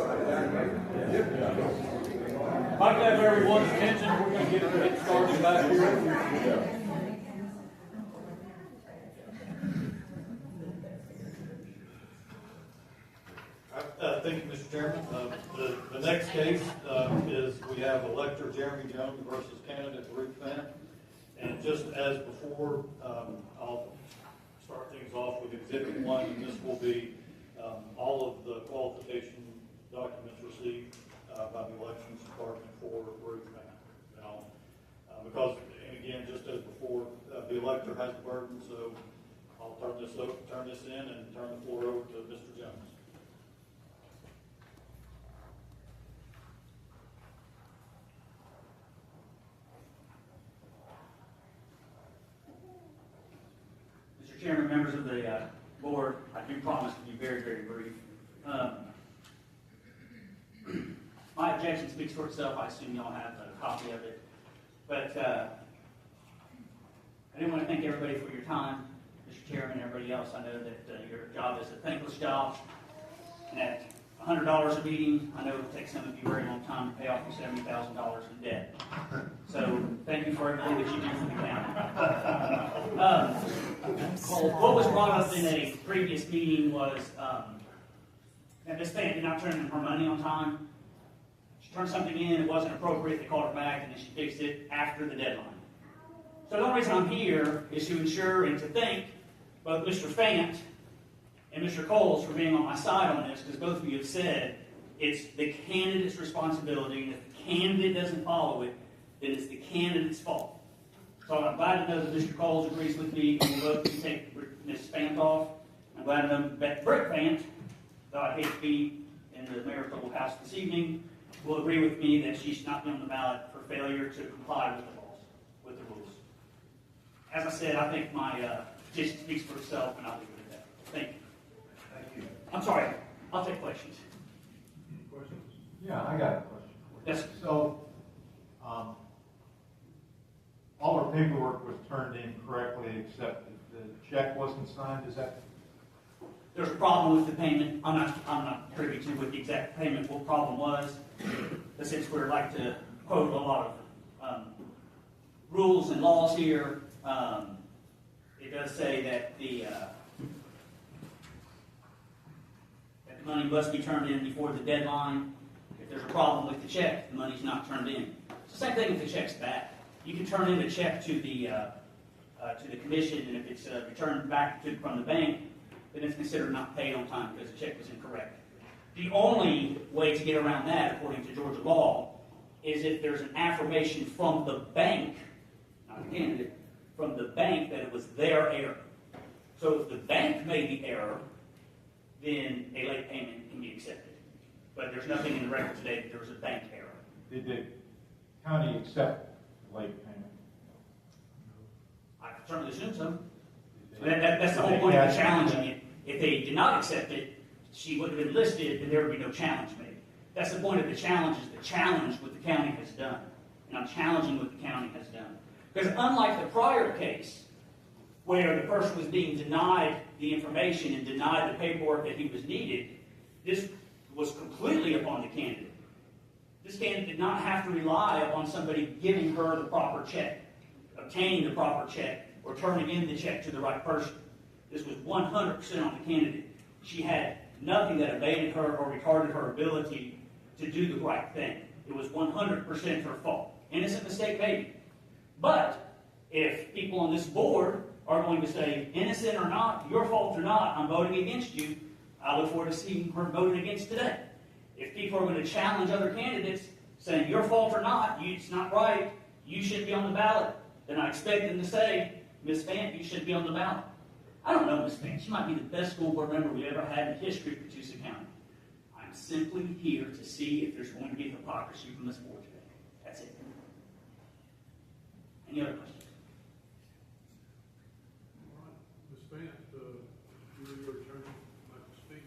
If I can have everyone's attention, we're going to get started back here. Thank you, Mr. Chairman. The next case is we have elector Jeremy Jones versus candidate Ruth Fant. And just as before, I'll start things off with Exhibit 1, and this will be all of the qualification documents received by the Elections Department for Ruth Fant. Now, because, and again, just as before, the elector has the burden, so I'll turn this in and turn the floor over to Mr. Jones. Mr. Chairman, members of the board, I do promise to be very, very brief. My objection speaks for itself. I assume you all have a copy of it. But I do want to thank everybody for your time, Mr. Chairman and everybody else. I know that your job is a thankless job. And at $100 a meeting, I know it will take some of you a very long time to pay off your $70,000 in debt. So thank you for everything that you do for the county. What was brought up in a previous meeting was that Ms. Fant did not turn in her money on time. She turned something in, it wasn't appropriate, they called her back, and then she fixed it after the deadline. So the only reason I'm here is to ensure and to thank both Mr. Fant and Mr. Coles for being on my side on this, because both of you have said it's the candidate's responsibility, and if the candidate doesn't follow it, then it's the candidate's fault. So I'm glad to know that Mr. Coles agrees with me, and we'll vote to take Ms. Fant off. I'm glad to know that Brett Fant, though I hate to be in the marital house this evening, will agree with me that she should not be on the ballot for failure to comply with the laws, with the rules. As I said, I think my petition speaks for itself, and I'll leave it at that. Thank you. Thank you. I'm sorry. I'll take questions. Questions? Yeah, I got a question for you. Yes. So, all our paperwork was turned in correctly, except that the check wasn't signed. Is that? There's a problem with the payment. I'm not privy to what the exact payment problem was. But since we're like to quote a lot of rules and laws here, it does say that the money must be turned in before the deadline. If there's a problem with the check, the money's not turned in. It's the same thing if the check's back. You can turn in a check to the commission, and if it's returned back from the bank, then it's considered not paid on time because the check was incorrect. The only way to get around that, according to Georgia law, is if there's an affirmation from the bank, not the candidate, from the bank that it was their error. So if the bank made the error, then a late payment can be accepted. But there's nothing in the record today that there was a bank error. Did the county accept the late payment? I certainly assume so. That's the whole point of challenging it. If they did not accept it, she wouldn't have been listed, and there would be no challenge made. That's the point of the challenge, is the challenge what the county has done. And I'm challenging what the county has done. Because unlike the prior case, where the person was being denied the information and denied the paperwork that he was needed, this was completely upon the candidate. This candidate did not have to rely upon somebody giving her the proper check, obtaining the proper check, or turning in the check to the right person. This was 100% on the candidate. She had nothing that abated her or retarded her ability to do the right thing. It was 100% her fault. Innocent mistake, maybe. But if people on this board are going to say, innocent or not, your fault or not, I'm voting against you, I look forward to seeing her voted against today. If people are going to challenge other candidates, saying your fault or not, it's not right, you should be on the ballot, then I expect them to say, Ms. Fant, you should be on the ballot. I don't know Ms. Fant. She might be the best school board member we've ever had in the history of C.L.U.C.K County. I'm simply here to see if there's going to be hypocrisy from this board today. That's it. Any other questions? All right. Ms. Fant, you and your attorney like to speak.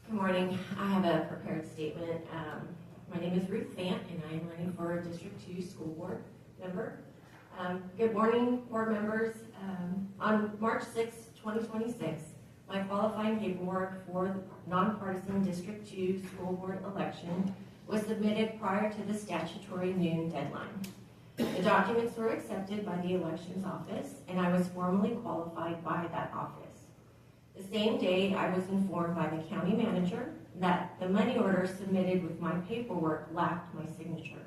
Good morning. I have a prepared statement. My name is Ruth Fant, and I am running for District 2 school board member. Good morning, board members. On March 6, 2026, my qualifying paperwork for the nonpartisan District 2 school board election was submitted prior to the statutory noon deadline. The documents were accepted by the elections office, and I was formally qualified by that office. The same day, I was informed by the county manager that the money order submitted with my paperwork lacked my signature.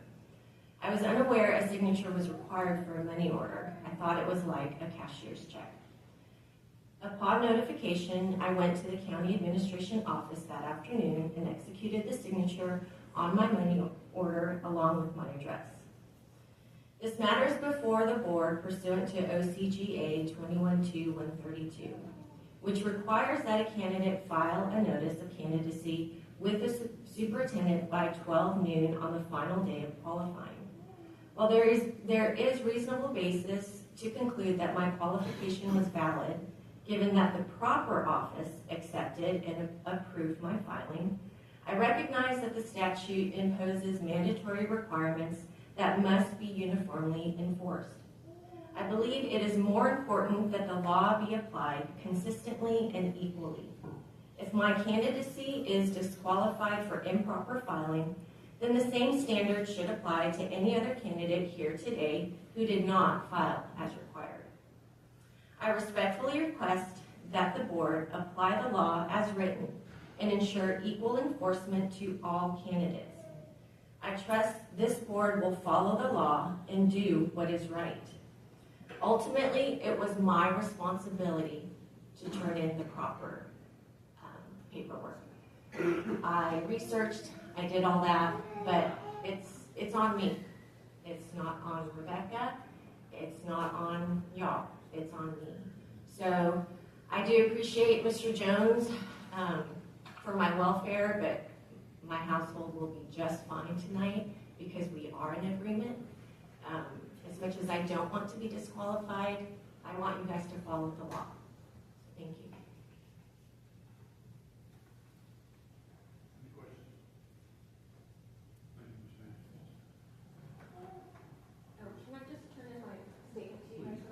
I was unaware a signature was required for a money order. I thought it was like a cashier's check. Upon notification, I went to the county administration office that afternoon and executed the signature on my money order along with my address. This matter is before the board pursuant to OCGA 21-132, which requires that a candidate file a notice of candidacy with the superintendent by 12 noon on the final day of qualifying. While there is reasonable basis to conclude that my qualification was valid, given that the proper office accepted and approved my filing, I recognize that the statute imposes mandatory requirements that must be uniformly enforced. I believe it is more important that the law be applied consistently and equally. If my candidacy is disqualified for improper filing, then the same standard should apply to any other candidate here today who did not file as required. I respectfully request that the board apply the law as written and ensure equal enforcement to all candidates. I trust this board will follow the law and do what is right. Ultimately, it was my responsibility to turn in the proper paperwork. I researched, I did all that, but it's on me. It's not on Rebecca. It's not on y'all. It's on me. So I do appreciate Mr. Jones for my welfare, but my household will be just fine tonight because we are in agreement. As much as I don't want to be disqualified, I want you guys to follow the law. Thank you. Any questions? Thank you, Ms. Sanchez. Can I just turn in my statement to you guys?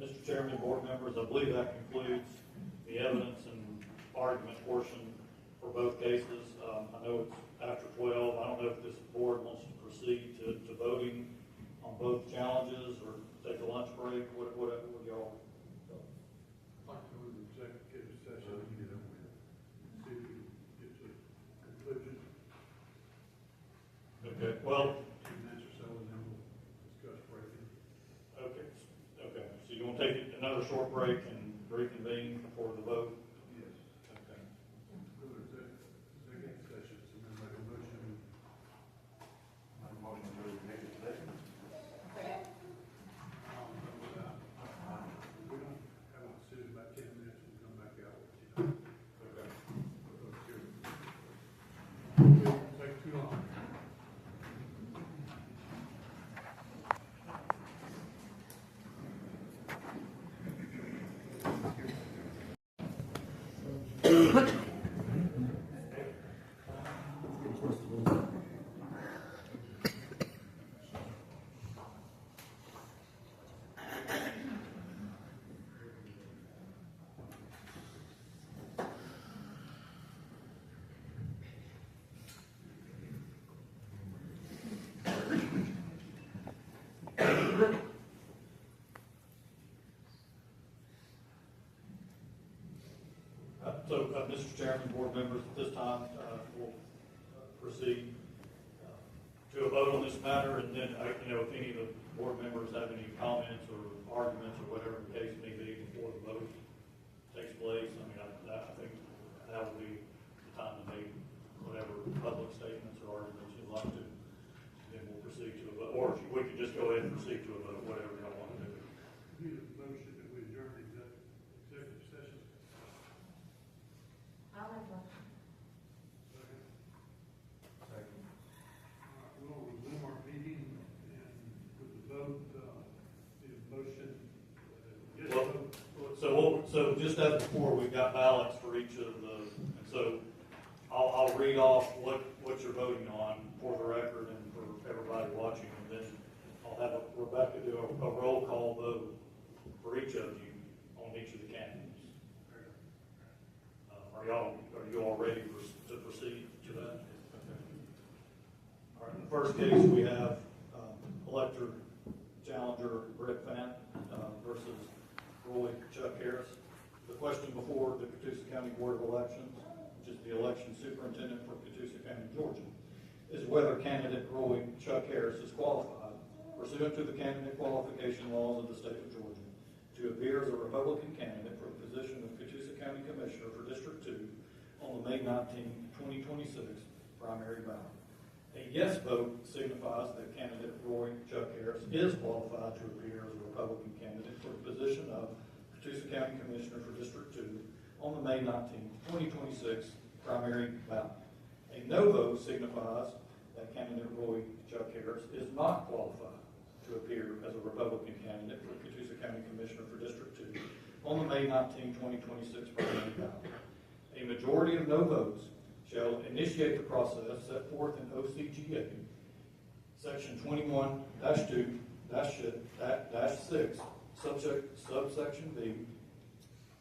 Mr. Chairman, board members, I believe that concludes the evidence and argument portion for both cases. I know it's after 12. I don't know if this board wants to proceed to voting on both challenges or take a lunch break. What y'all? I'd like to move to executive session and get it over with. See if we can get to a conclusion. Okay, well, 2 minutes or so, and then we'll discuss breaking. okay, okay. So you want to take another short break and reconvene before the vote? Yes. Okay. Go to executive session, so then make a motion. My motion to executive session. We don't have a decision about 10 minutes, we'll come back out. Okay. It won't take too long. Mr. Chairman, board members, at this time, we'll proceed to a vote on this matter, and then, if any of the board members have any comments or arguments or whatever the case may be before the vote takes place, I think that would be the time to make whatever public statements or arguments you'd like to. Then we'll proceed to a vote, or we could just go ahead and proceed to a vote, whatever y'all want to do. Need a motion that we adjourn the executive session. I'll have one. Second. All right, we'll resume our meeting So just as before, we've got ballots for each of the, and so I'll read off what you're voting on for the record and for everybody watching, and then I'll have Rebecca do a roll call vote for each of you on each of the candidates. Are you all ready to proceed to that? All right, in the first case, we have elector challenger Brett Fant versus Roy Chuck Harris. The question before the Catoosa County Board of Elections, which is the election superintendent for Catoosa County, Georgia, is whether candidate Roy Chuck Harris is qualified, pursuant to the candidate qualification laws of the state of Georgia, to appear as a Republican candidate for the position of Catoosa County Commissioner for District 2 on the May 19, 2026 primary ballot. A yes vote signifies that candidate Roy Chuck Harris is qualified to appear as a Republican candidate for the position of Catoosa County Commissioner for District 2 on the May 19, 2026 primary ballot. A no vote signifies that candidate Roy Chuck Harris is not qualified to appear as a Republican candidate for Catoosa County Commissioner for District 2 on the May 19, 2026 primary ballot. A majority of no votes shall initiate the process set forth in O.C.K. Section 21-2-6, subsection B,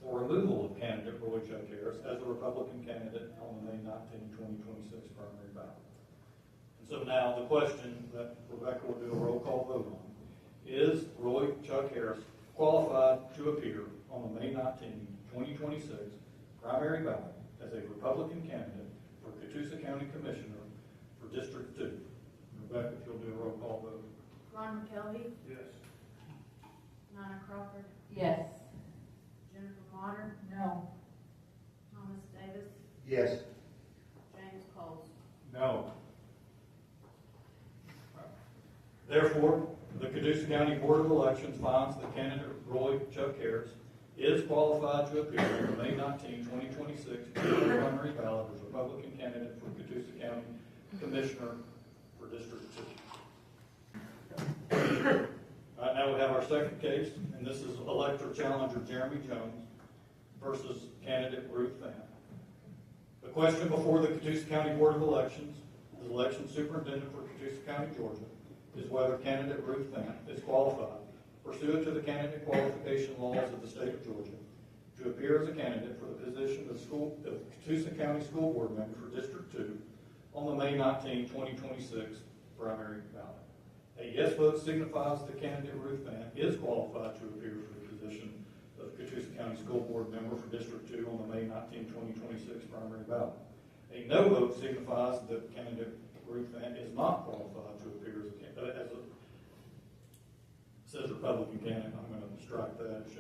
for removal of candidate Roy Chuck Harris as a Republican candidate on the May 19, 2026 primary ballot. And so now the question that Rebecca will do a roll call vote on is Roy Chuck Harris qualified to appear on the May 19, 2026 primary ballot as a Republican candidate for Catoosa County Commissioner for District 2. Rebecca, if you'll do a roll call vote. Ron McKelvey, Yes. Nina Crawford, Yes. Jennifer Motter, No. Thomas Davis, Yes. James Coles. No. Therefore, the Catoosa County Board of Elections finds that candidate Roy Chuck Harris is qualified to appear on the May 19, 2026 primary ballot as Republican candidate for Catoosa County Commissioner for District 2. All right, now we have our second case, and this is elector challenger Jeremy Jones versus candidate Ruth Fant. The question before the Catoosa County Board of Elections, as election superintendent for Catoosa County, Georgia, is whether candidate Ruth Fant is qualified, pursuant to the candidate qualification laws of the state of Georgia, to appear as a candidate for the position of Catoosa County School Board Member for District 2 on the May 19, 2026 primary ballot. A yes vote signifies that candidate Ruth Fant is qualified to appear for the position of Catoosa County School Board Member for District 2 on the May 19, 2026 primary ballot. A no vote signifies that candidate Ruth Fant is not qualified to appear as a says Republican candidate. I'm going to strike that. It's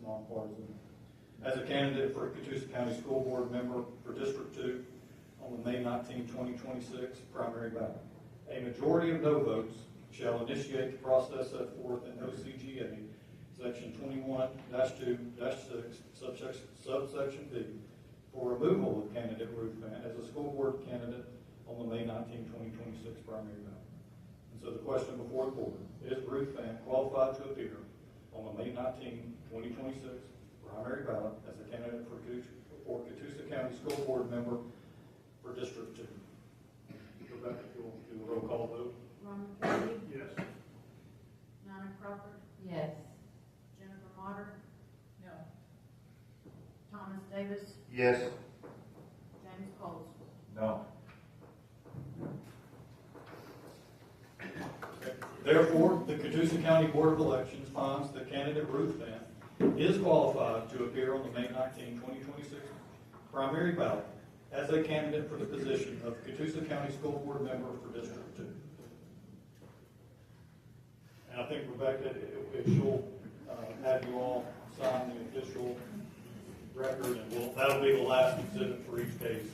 nonpartisan. As a candidate for Catoosa County School Board Member for District 2 on the May 19, 2026 primary ballot. A majority of no votes shall initiate the process set forth in O.C.K. Section 21-2-6, subsection B, for removal of candidate Ruth Fant as a school board candidate on the May 19, 2026 primary ballot. And so the question before the board is Ruth Fant qualified to appear on the May 19, 2026 primary ballot as a candidate for Catoosa County School Board Member for District 2? Rebecca, if you'll do a roll call vote. Ron McKelvey, Yes. Nina Crawford, Yes. Jennifer Motter, No. Thomas Davis, Yes. James Coles. No. Therefore, the Catoosa County Board of Elections finds that candidate Ruth Fant is qualified to appear on the May 19, 2026 primary ballot as a candidate for the position of Catoosa County School Board Member for District 2. And I think, Rebecca, if she'll have you all sign the official record, and that'll be the last exhibit for each case.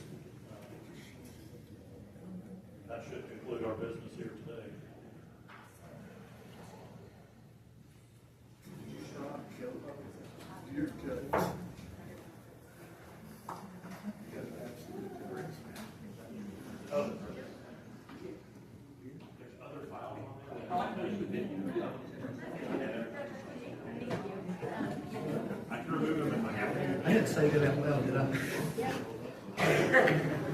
That should conclude our business here today. You're good. I can remove didn't say that out loud, did I?